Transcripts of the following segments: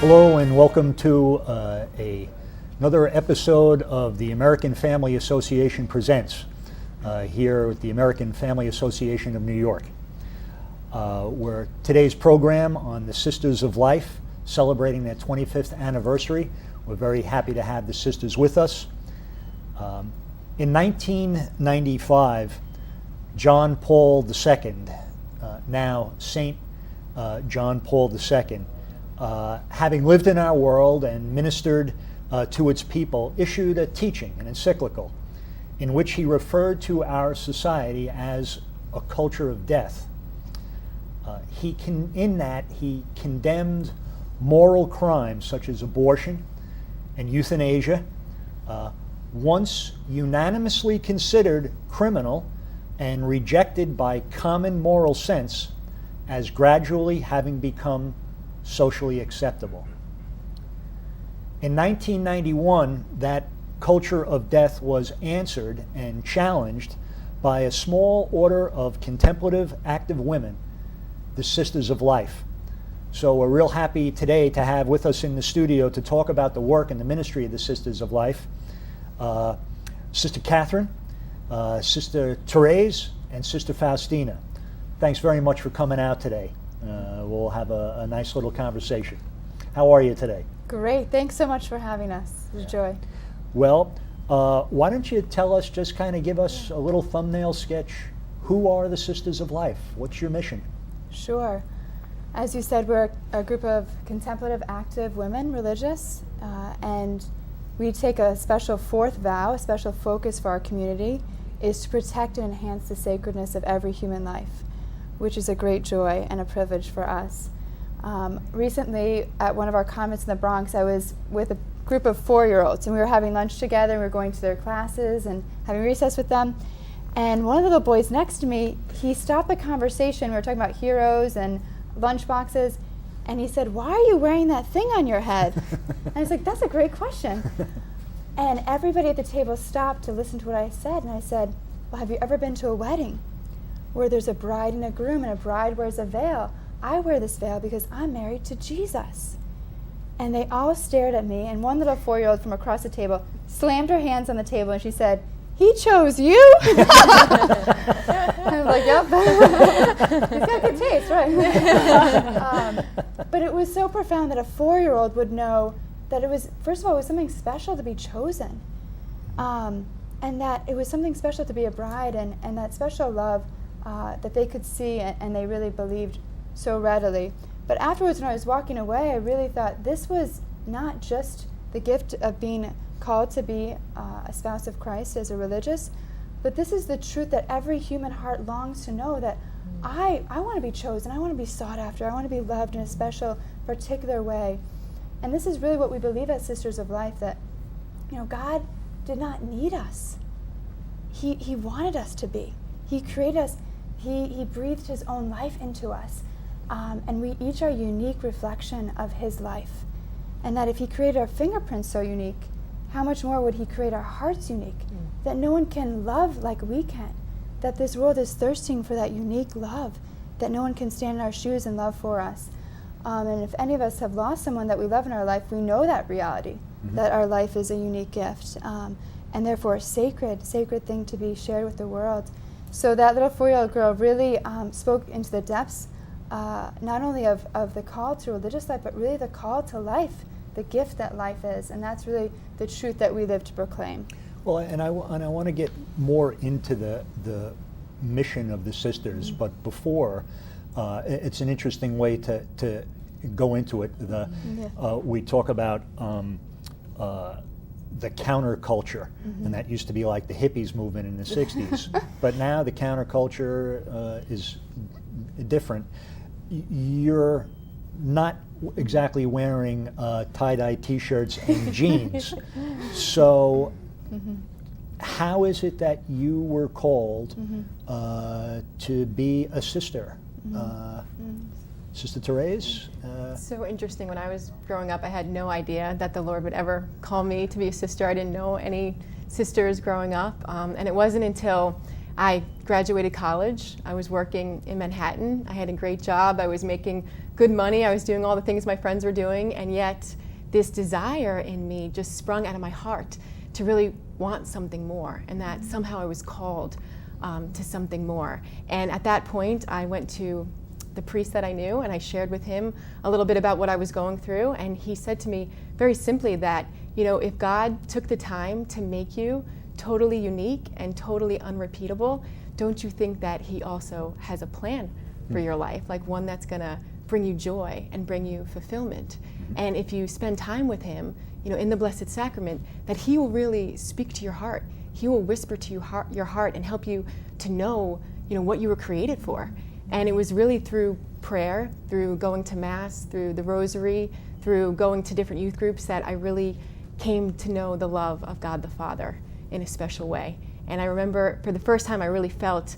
Hello and welcome to another episode of the American Family Association Presents here at the American Family Association of New York. We're today's program on the Sisters of Life, celebrating their 25th anniversary. We're very happy to have the sisters with us. In 1995, John Paul II, now Saint John Paul II, having lived in our world and ministered to its people, issued a teaching, an encyclical, in which he referred to our society as a culture of death. In that, he condemned moral crimes such as abortion and euthanasia, once unanimously considered criminal and rejected by common moral sense, as gradually having become socially acceptable. In 1991, that culture of death was answered and challenged by a small order of contemplative, active women, the Sisters of Life. So we're real happy today to have with us in the studio to talk about the work and the ministry of the Sisters of Life, Sister Catherine, Sister Therese, and Sister Faustina. Thanks very much for coming out today. We'll have a nice little conversation. How are you today? Great. Thanks so much for having us. It's a joy. Well, why don't you tell us, just kind of give us a little thumbnail sketch. Who are the Sisters of Life? What's your mission? Sure. As you said, we're a group of contemplative, active women, religious, and we take a special fourth vow, a special focus for our community, is to protect and enhance the sacredness of every human life, which is a great joy and a privilege for us. Recently, at one of our convents in the Bronx, I was with a group of 4-year-olds, and we were having lunch together, and we were going to their classes and having recess with them. And one of the little boys next to me, he stopped the conversation. We were talking about heroes and lunch boxes, and he said, "Why are you wearing that thing on your head?" And I was like, "That's a great question." And everybody at the table stopped to listen to what I said, and I said, "Well, have you ever been to a wedding where there's a bride and a groom, and a bride wears a veil? I wear this veil because I'm married to Jesus." And they all stared at me, and one little 4-year-old from across the table slammed her hands on the table, and she said, "He chose you?" I was like, "Yep." He's got good taste, right? But it was so profound that a 4-year-old would know that it was, first of all, it was something special to be chosen. And that it was something special to be a bride, and that special love that they could see and they really believed so readily. But afterwards, when I was walking away, I really thought this was not just the gift of being called to be a spouse of Christ as a religious, but this is the truth that every human heart longs to know, that I want to be chosen, I want to be sought after, I want to be loved in a special, particular way. And this is really what we believe as Sisters of Life, that God did not need us. He wanted us to be. He created us. He breathed his own life into us. And we each are a unique reflection of his life. And that if he created our fingerprints so unique, how much more would he create our hearts unique? That no one can love like we can. That this world is thirsting for that unique love. That no one can stand in our shoes and love for us. And if any of us have lost someone that we love in our life, we know that reality, that our life is a unique gift. And therefore a sacred thing to be shared with the world. So that little 4-year-old girl really spoke into the depths, not only of the call to religious life, but really the call to life, the gift that life is. And that's really the truth that we live to proclaim. Well, and I want to get more into the mission of the sisters, but before, it's an interesting way to go into it. We talk about the counterculture, and that used to be like the hippies movement in the 60s. But now the counterculture is different. You're not exactly wearing tie-dye t-shirts and jeans. So how is it that you were called to be a sister? Sister Therese? So interesting. When I was growing up, I had no idea that the Lord would ever call me to be a sister. I didn't know any sisters growing up. And it wasn't until I graduated college. I was working in Manhattan. I had a great job. I was making good money. I was doing all the things my friends were doing, and yet this desire in me just sprung out of my heart to really want something more, and that somehow I was called to something more. And at that point, I went to the priest that I knew, and I shared with him a little bit about what I was going through, and he said to me very simply that, if God took the time to make you totally unique and totally unrepeatable, don't you think that he also has a plan for your life, like one that's going to bring you joy and bring you fulfillment? And if you spend time with him, in the Blessed Sacrament, that he will really speak to your heart. He will whisper to your heart and help you to know, what you were created for. And it was really through prayer, through going to Mass, through the Rosary, through going to different youth groups that I really came to know the love of God the Father in a special way. And I remember for the first time I really felt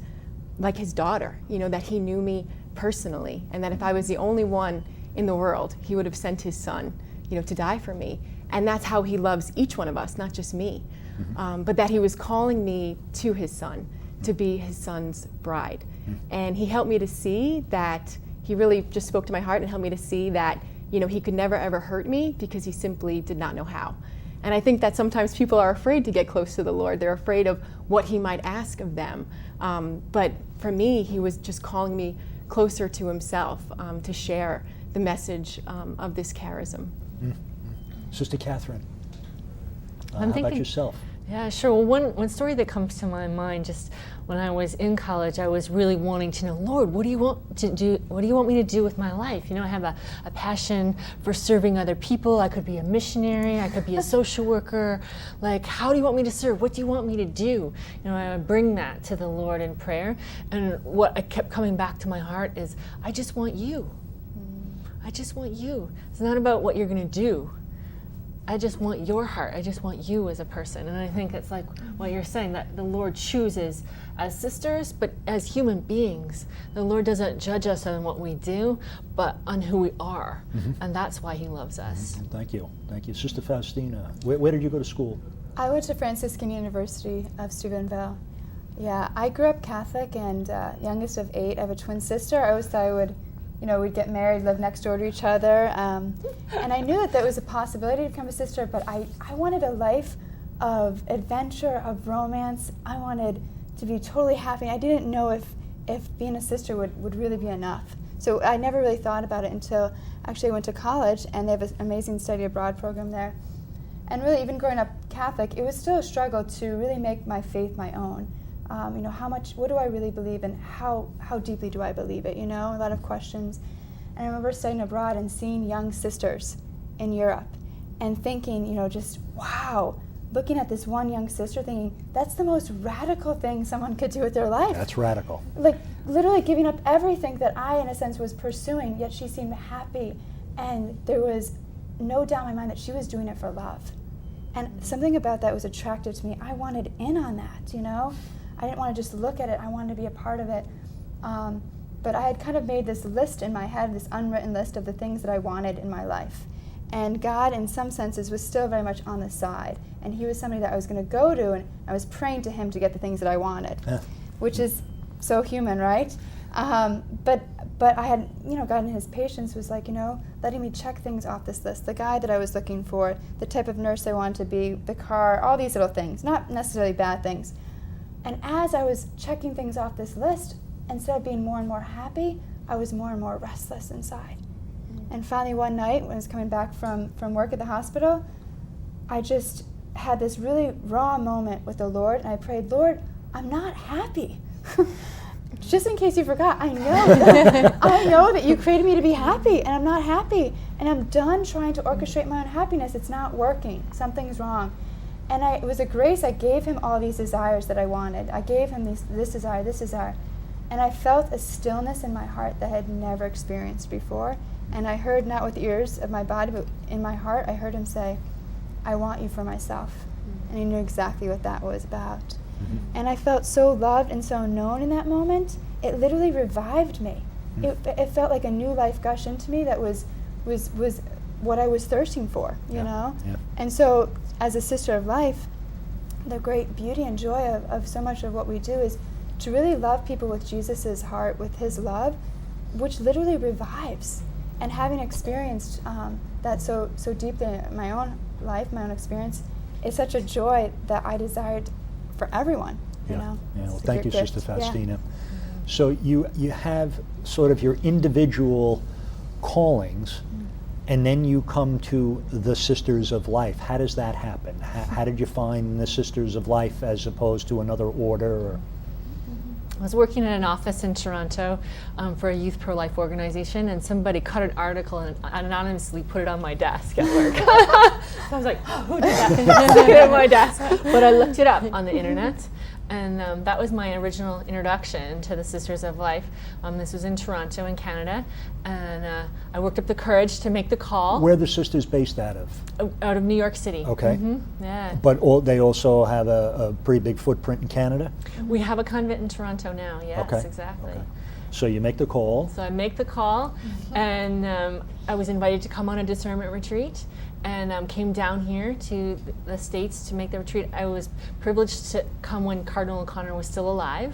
like his daughter, that he knew me personally, and that if I was the only one in the world, he would have sent his son, to die for me. And that's how he loves each one of us, not just me. But that he was calling me to his son, to be his son's bride. And he helped me to see that, he really just spoke to my heart and helped me to see that, he could never ever hurt me because he simply did not know how. And I think that sometimes people are afraid to get close to the Lord. They're afraid of what he might ask of them. But for me, he was just calling me closer to himself to share the message of this charism. Sister Catherine, I'm how about thinking- yourself? Yeah, sure. Well, one story that comes to my mind, just when I was in college, I was really wanting to know, Lord, what do you want to do? What do you want me to do with my life? I have a passion for serving other people. I could be a missionary. I could be a social worker. Like, how do you want me to serve? What do you want me to do? I would bring that to the Lord in prayer. And what I kept coming back to my heart is, I just want you. I just want you. It's not about what you're going to do. I just want your heart. I just want you as a person. And I think it's like what you're saying, that the Lord chooses as sisters, but as human beings. The Lord doesn't judge us on what we do, but on who we are. And that's why he loves us. Thank you. Thank you. Sister Faustina, where did you go to school? I went to Franciscan University of Steubenville. Yeah, I grew up Catholic and youngest of 8. I have a twin sister. I always thought we'd get married, live next door to each other. And I knew that was a possibility to become a sister, but I wanted a life of adventure, of romance. I wanted to be totally happy. I didn't know if being a sister would really be enough. So I never really thought about it until actually I went to college, and they have an amazing study abroad program there. And really, even growing up Catholic, it was still a struggle to really make my faith my own. What do I really believe, and how deeply do I believe it? A lot of questions. And I remember studying abroad and seeing young sisters in Europe and thinking, just wow, looking at this one young sister thinking, that's the most radical thing someone could do with their life. That's radical. Like literally giving up everything that I, in a sense, was pursuing, yet she seemed happy. And there was no doubt in my mind that she was doing it for love. And something about that was attractive to me. I wanted in on that, I didn't want to just look at it. I wanted to be a part of it. But I had kind of made this list in my head, this unwritten list of the things that I wanted in my life. And God, in some senses, was still very much on the side. And he was somebody that I was going to go to, and I was praying to him to get the things that I wanted, which is so human, right? But I had, God in his patience was like, letting me check things off this list. The guy that I was looking for, the type of nurse I wanted to be, the car, all these little things, not necessarily bad things. And as I was checking things off this list, instead of being more and more happy, I was more and more restless inside. And finally one night, when I was coming back from work at the hospital, I just had this really raw moment with the Lord, and I prayed, Lord, I'm not happy. Just in case you forgot, I know that you created me to be happy, and I'm not happy. And I'm done trying to orchestrate my own happiness. It's not working. Something's wrong. And it was a grace. I gave him all these desires that I wanted. I gave him this desire. And I felt a stillness in my heart that I had never experienced before. And I heard, not with the ears of my body, but in my heart, I heard him say, I want you for myself. And he knew exactly what that was about. And I felt so loved and so known in that moment. It literally revived me. It felt like a new life gushed into me that was what I was thirsting for, you know? Yeah. And so, as a sister of life, the great beauty and joy of so much of what we do is to really love people with Jesus' heart, with his love, which literally revives. And having experienced that so deeply in my own life, my own experience, it's such a joy that I desired for everyone. You know? Yeah. Well, It's a thank you, great Sister gift. Yeah. Faustina. So you have sort of your individual callings, and then you come to the Sisters of Life. How does that happen? How did you find the Sisters of Life as opposed to another order? Or? I was working in an office in Toronto for a youth pro-life organization, and somebody cut an article and anonymously put it on my desk at work. So I was like, oh, who did that? And stick it at my desk. But I looked it up on the internet, and that was my original introduction to the Sisters of Life. This was in Toronto in Canada, and I worked up the courage to make the call. Where are the sisters based out of? Out of New York City. Okay. Yeah. But they also have a pretty big footprint in Canada? We have a convent in Toronto now, yes, Okay. exactly. Okay. So you make the call. So I make the call, and I was invited to come on a discernment retreat, and came down here to the States to make the retreat. I was privileged to come when Cardinal O'Connor was still alive,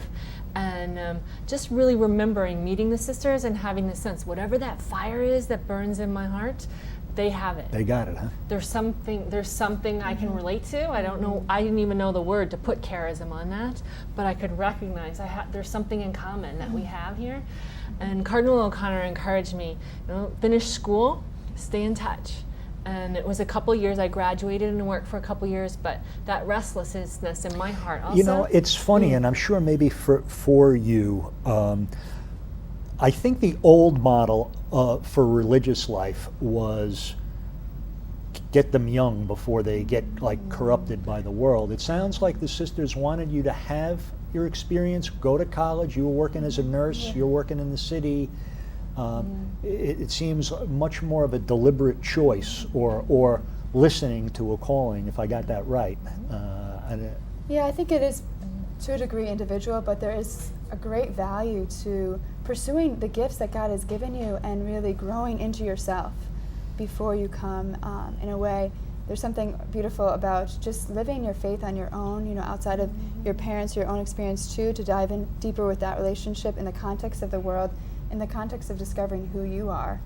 and just really remembering meeting the sisters and having the sense, whatever that fire is that burns in my heart, they have it. They got it, huh? There's something I can relate to. I don't know, I didn't even know the word to put charism on that, but I could recognize there's something in common that we have here. And Cardinal O'Connor encouraged me, finish school, stay in touch. And it was a couple years, I graduated and worked for a couple years, but that restlessness in my heart also. It's funny, and I'm sure maybe for you, I think the old model for religious life was get them young before they get corrupted by the world. It sounds like the sisters wanted you to have your experience, go to college. You were working as a nurse. You're working in the city. It seems much more of a deliberate choice, or listening to a calling, if I got that right. Yeah, I think it is to a degree individual, but there is a great value to pursuing the gifts that God has given you and really growing into yourself before you come. In a way, there's something beautiful about just living your faith on your own, outside of your parents, your own experience too, to dive in deeper with that relationship in the context of the world, in the context of discovering who you are,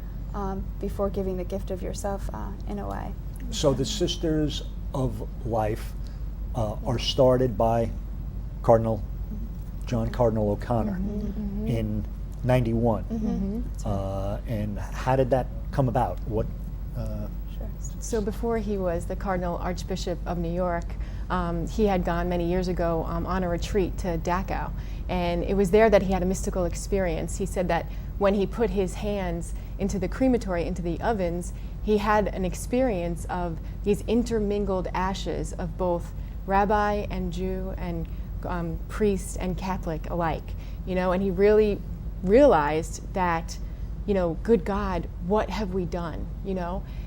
before giving the gift of yourself in a way. So the Sisters of Life are started by John Cardinal O'Connor in 91. And how did that come about? What? So before he was the Cardinal Archbishop of New York, he had gone many years ago on a retreat to Dachau. And it was there that he had a mystical experience. He said that when he put his hands into the crematory, into the ovens, he had an experience of these intermingled ashes of both rabbi and Jew and priest and Catholic alike, and he really realized that, good God, what have we done,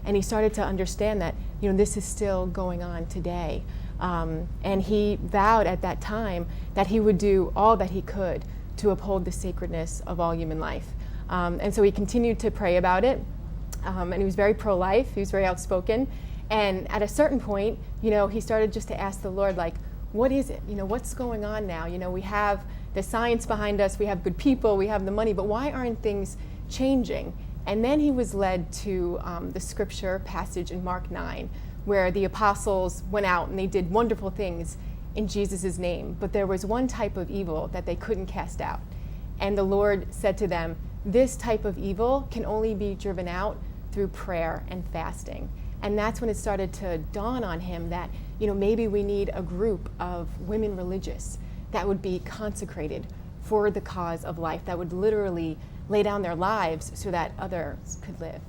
and he started to understand that, this is still going on today. And he vowed at that time that he would do all that he could to uphold the sacredness of all human life. And so he continued to pray about it, and he was very pro-life, he was very outspoken, and at a certain point, he started just to ask the Lord, what is it? What's going on now? We have the science behind us, we have good people, we have the money, but why aren't things changing? And then he was led to the scripture passage in Mark 9, where the apostles went out and they did wonderful things in Jesus' name, but there was one type of evil that they couldn't cast out. And the Lord said to them, this type of evil can only be driven out through prayer and fasting. And that's when it started to dawn on him that, maybe we need a group of women religious that would be consecrated for the cause of life, that would literally lay down their lives so that others could live.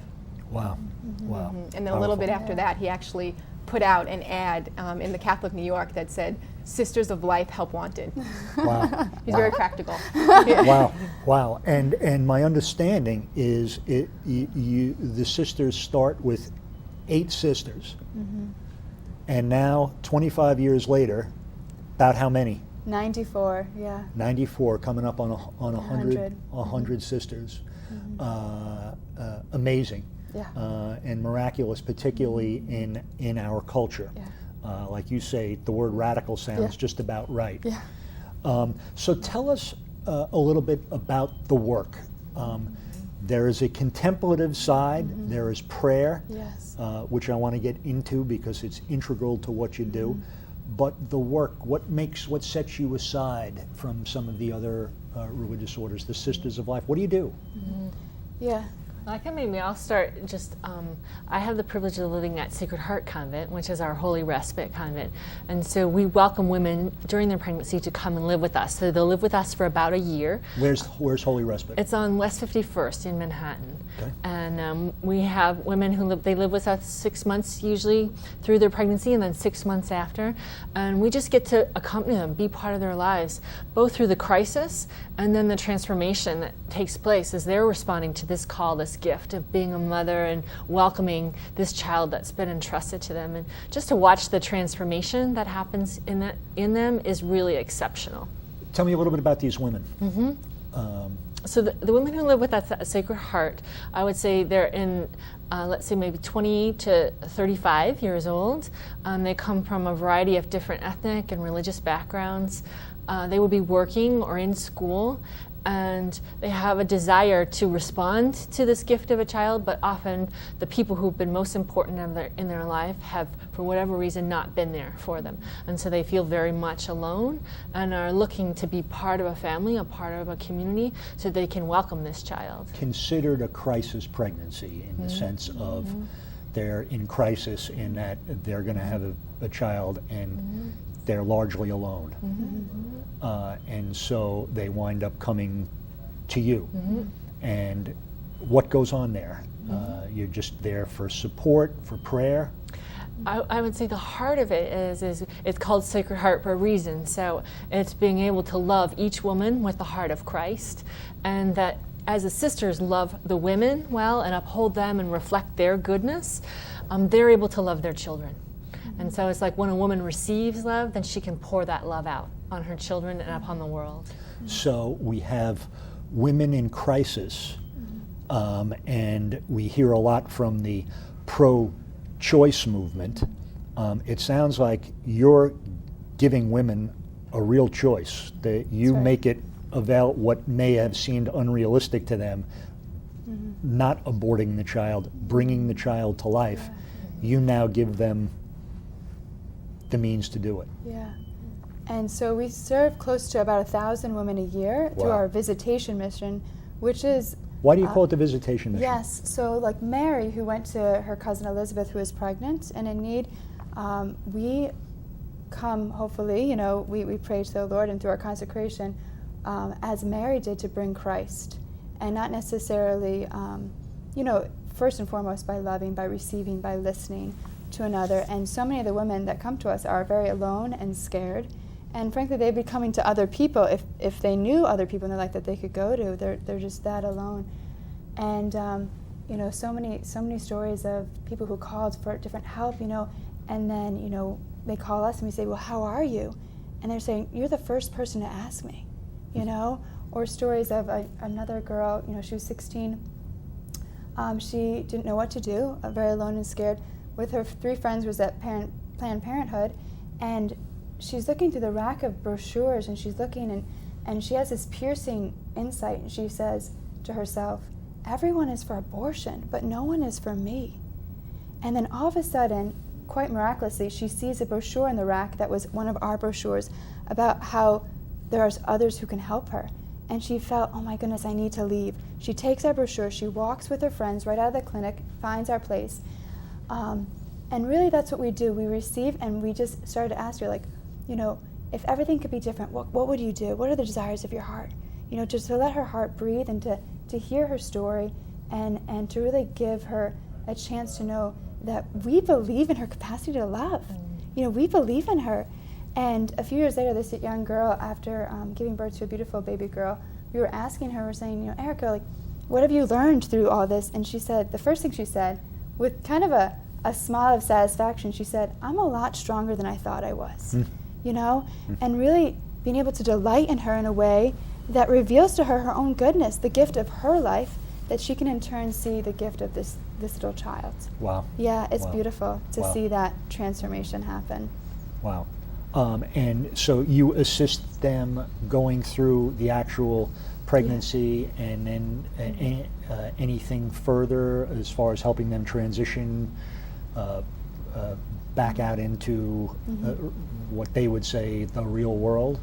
Wow. Wow. And then a little bit after that, he actually put out an ad in the Catholic New York that said, Sisters of Life, help wanted. Wow. He's very practical. Wow. And my understanding is the sisters start with 8 sisters. And now, 25 years later, about how many? 94, yeah. 94, coming up on 100 sisters. Amazing. Yeah. And miraculous, particularly in our culture. Yeah. Like you say, the word radical sounds just about right. Yeah. So tell us a little bit about the work. There is a contemplative side, there is prayer, Yes. which I want to get into because it's integral to what you do. But the work, what sets you aside from some of the other religious orders, the Sisters of Life? What do you do? Yeah. I think maybe I'll start I have the privilege of living at Sacred Heart Convent, which is our Holy Respite Convent. And so we welcome women during their pregnancy to come and live with us. So they'll live with us for about a year. Where's Holy Respite? It's on West 51st in Manhattan. Okay. And we have women who live with us 6 months usually through their pregnancy and then 6 months after. And we just get to accompany them, be part of their lives, both through the crisis and then the transformation that takes place as they're responding to this call, this gift of being a mother and welcoming this child that's been entrusted to them. And just to watch the transformation that happens in them is really exceptional. Tell me a little bit about these women. So the women who live with us at Sacred Heart, I would say they're in, let's say maybe 20 to 35 years old. They come from a variety of different ethnic and religious backgrounds. They will be working or in school, and they have a desire to respond to this gift of a child, but often the people who've been most important in their life have, for whatever reason, not been there for them. And so they feel very much alone and are looking to be part of a family, a part of a community, so they can welcome this child. Considered a crisis pregnancy in the sense of they're in crisis in that they're going to have a child and they're largely alone. And so they wind up coming to you. And what goes on there? You're just there for support, for prayer? I would say the heart of it is it's called Sacred Heart for a reason. So it's being able to love each woman with the heart of Christ, and that as the sisters love the women well and uphold them and reflect their goodness, they're able to love their children. And so it's like when a woman receives love, then she can pour that love out on her children and upon the world. So we have women in crisis, and we hear a lot from the pro-choice movement. It sounds like you're giving women a real choice, that you right. make it avail what may have seemed unrealistic to them, not aborting the child, bringing the child to life. You now give them the means to do it. Yeah. And so we serve close to about 1,000 women a year through Wow. our visitation mission, which is Why do you call it the visitation mission? yes. So like Mary, who went to her cousin Elizabeth, who was pregnant and in need, we come, hopefully, we pray to the Lord and through our consecration, as Mary did, to bring Christ. And not necessarily, first and foremost by loving, by receiving, by listening to another. And so many of the women that come to us are very alone and scared. And frankly, they'd be coming to other people if they knew other people in their life that they could go to. They're just that alone. And so many stories of people who called for different help, and then they call us and we say, well, how are you? And they're saying, you're the first person to ask me, Or stories of another girl, she was 16. She didn't know what to do, very alone and scared. With her 3 friends was at Planned Parenthood, and she's looking through the rack of brochures, and she's looking, and she has this piercing insight, and she says to herself, everyone is for abortion, but no one is for me. And then all of a sudden, quite miraculously, she sees a brochure in the rack that was one of our brochures about how there are others who can help her. And she felt, oh my goodness, I need to leave. She takes our brochure, she walks with her friends right out of the clinic, finds our place. And really that's what we do. We receive, and we just started to ask her, if everything could be different, what would you do? What are the desires of your heart? Just to let her heart breathe and to hear her story and to really give her a chance to know that we believe in her capacity to love. We believe in her. And a few years later, this young girl, after giving birth to a beautiful baby girl, we were asking her, we're saying, Erica, what have you learned through all this? And she said, the first thing she said, with kind of a smile of satisfaction, she said, I'm a lot stronger than I thought I was, and really being able to delight in her in a way that reveals to her her own goodness, the gift of her life, that she can in turn see the gift of this little child. Wow. Yeah, it's Wow. beautiful to Wow. see that transformation happen. Wow. And so you assist them going through the actual pregnancy, and then anything further as far as helping them transition back out into what they would say the real world?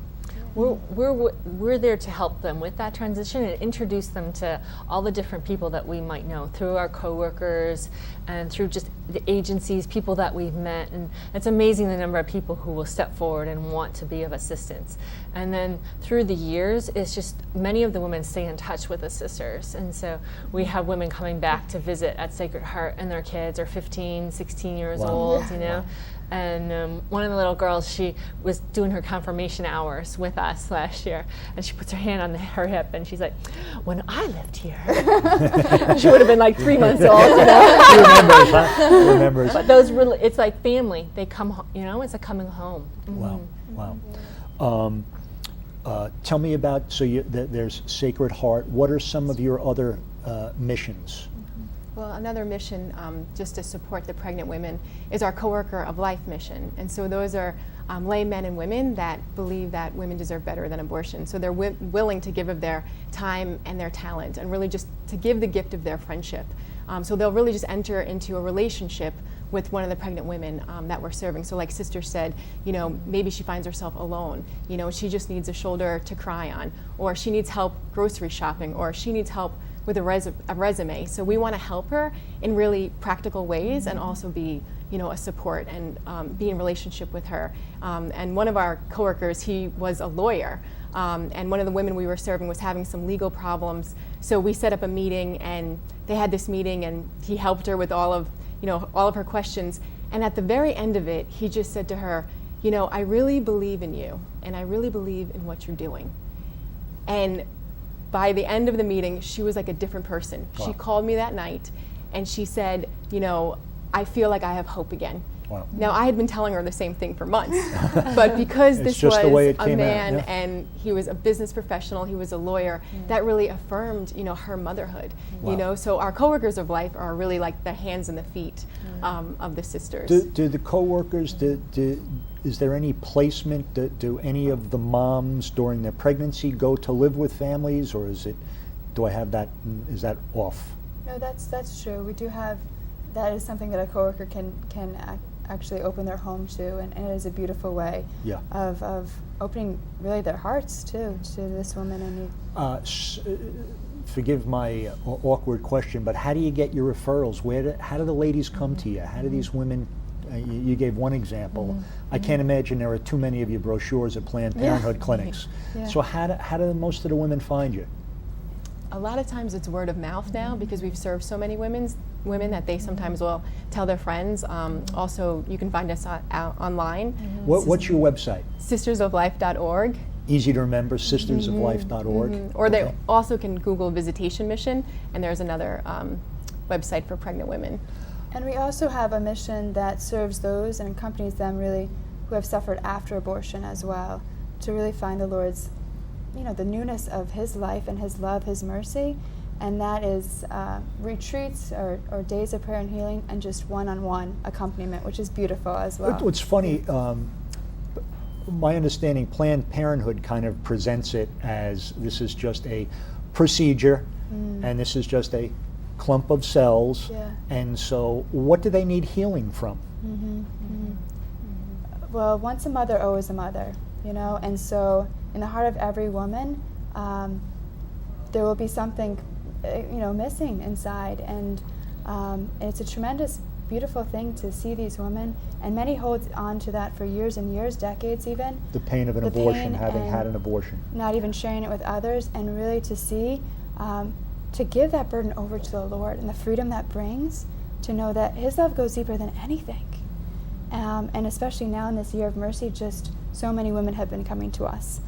We're there to help them with that transition and introduce them to all the different people that we might know through our coworkers and through just the agencies, people that we've met. And it's amazing the number of people who will step forward and want to be of assistance. And then through the years, it's just many of the women stay in touch with the sisters. And so we have women coming back to visit at Sacred Heart, and their kids are 15, 16 years Wow. old, you know. Wow. And one of the little girls, she was doing her confirmation hours with us last year, and she puts her hand on her hip, and she's like, "When I lived here," she would have been like 3 months old, you know. She remembers, huh? She remembers. But those really, it's like family. They come, you know, it's a coming home. Wow, wow. Tell me about, so there's Sacred Heart. What are some of your other missions? Well, another mission, just to support the pregnant women, is our Coworker of Life mission. And so those are lay men and women that believe that women deserve better than abortion. So they're willing to give of their time and their talent, and really just to give the gift of their friendship. So they'll really just enter into a relationship with one of the pregnant women that we're serving. So like Sister said, you know, maybe she finds herself alone. You know, she just needs a shoulder to cry on, or she needs help grocery shopping, or she needs help with a resume. So we want to help her in really practical ways, and also be, you know, a support and be in relationship with her. And one of our coworkers, he was a lawyer, and one of the women we were serving was having some legal problems. So we set up a meeting, and they had this meeting, and he helped her with all of her questions. And at the very end of it, he just said to her, you know, I really believe in you, and I really believe in what you're doing. And by the end of the meeting, she was like a different person. Wow. She called me that night, and she said, you know, I feel like I have hope again. Wow. Now, I had been telling her the same thing for months, but because It's this just was the way it a came out, man, yeah. and he was a business professional, he was a lawyer, that really affirmed, you know, her motherhood. Wow. You know, so our coworkers of life are really like the hands and the feet of the sisters. Do the coworkers, is there any placement? Do any of the moms during their pregnancy go to live with families, or is that off? No, that's true. We do have, that is something that a coworker can actually open their home to, and it is a beautiful way Yeah. of opening really their hearts to this woman in need. Forgive my awkward question, but how do you get your referrals? How do the ladies come to you? How do these women? You gave one example. I can't imagine there are too many of your brochures at Planned Parenthood clinics. Yeah. So how do most of the women find you? A lot of times it's word of mouth now, because we've served so many women that they sometimes will tell their friends. Also, you can find us online. What's your website? sistersoflife.org. Easy to remember, sistersoflife.org. Or they Okay. also can Google Visitation Mission, and there's another website for pregnant women. And we also have a mission that serves those and accompanies them really who have suffered after abortion as well, to really find the Lord's, you know, the newness of His life and His love, His mercy, and that is retreats or days of prayer and healing, and just one-on-one accompaniment, which is beautiful as well. What's funny, my understanding, Planned Parenthood kind of presents it as this is just a procedure, and this is just a clump of cells, Yeah. and so what do they need healing from? Well, once a mother, always a mother, you know, and so in the heart of every woman, there will be something, you know, missing inside, and it's a tremendous, beautiful thing to see these women, and many hold on to that for years and years, decades even, The pain of an The abortion, pain having and- had an abortion. not even sharing it with others, and really to see, to give that burden over to the Lord, and the freedom that brings, to know that His love goes deeper than anything. And especially now in this year of mercy, just so many women have been coming to us,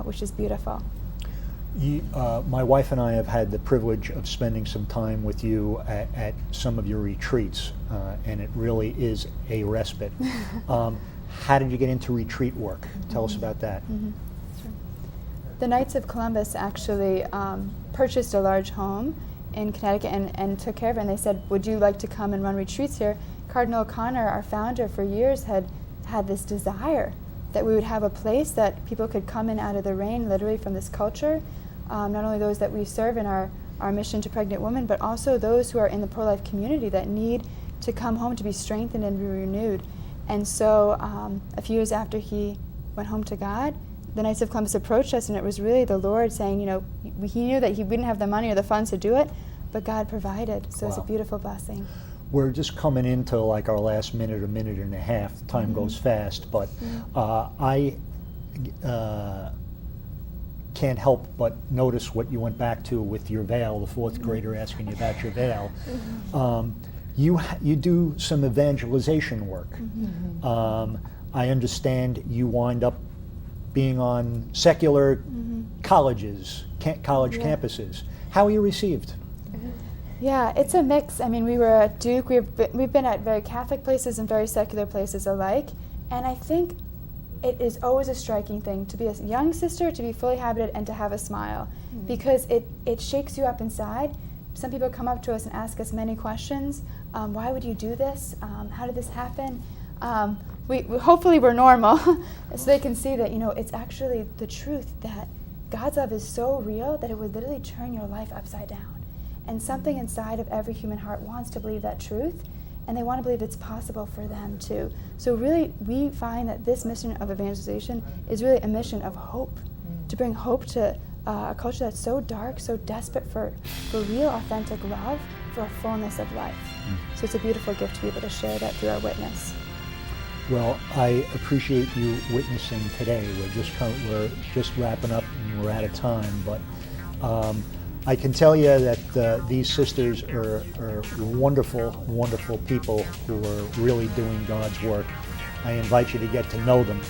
which is beautiful. My wife and I have had the privilege of spending some time with you at some of your retreats, and it really is a respite. How did you get into retreat work? Tell us about that. The Knights of Columbus actually purchased a large home in Connecticut and took care of it, and they said, would you like to come and run retreats here? Cardinal O'Connor, our founder, for years had this desire that we would have a place that people could come in out of the rain, literally from this culture, not only those that we serve in our mission to pregnant women, but also those who are in the pro-life community that need to come home to be strengthened and be renewed. And so a few years after he went home to God, the Knights of Columbus approached us, and it was really the Lord saying, you know, he knew that he didn't have the money or the funds to do it, but God provided. So it's a Wow. beautiful blessing. We're just coming into like our last minute or minute and a half. Time goes fast, but I can't help but notice what you went back to with your veil, the fourth grader asking you about your veil. You do some evangelization work. I understand you wind up being on secular colleges, college Yeah. campuses. How are you received? Yeah, it's a mix. I mean, we were at Duke. We've been at very Catholic places and very secular places alike. And I think it is always a striking thing to be a young sister, to be fully habited, and to have a smile, because it shakes you up inside. Some people come up to us and ask us many questions. Why would you do this? How did this happen? We hopefully we're normal, so they can see that, you know, it's actually the truth that God's love is so real that it would literally turn your life upside down. And something inside of every human heart wants to believe that truth, and they want to believe it's possible for them too. So really, we find that this mission of evangelization is really a mission of hope, to bring hope to a culture that's so dark, so desperate for real, authentic love, for a fullness of life. So it's a beautiful gift to be able to share that through our witness. Well, I appreciate you witnessing today. We're just wrapping up and we're out of time, but I can tell you that these sisters are wonderful, wonderful people who are really doing God's work. I invite you to get to know them.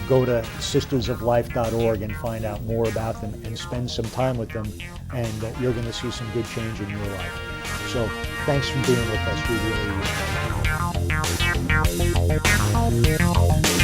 Go to sistersoflife.org and find out more about them and spend some time with them, and you're going to see some good change in your life. So thanks for being with us. We really appreciate it.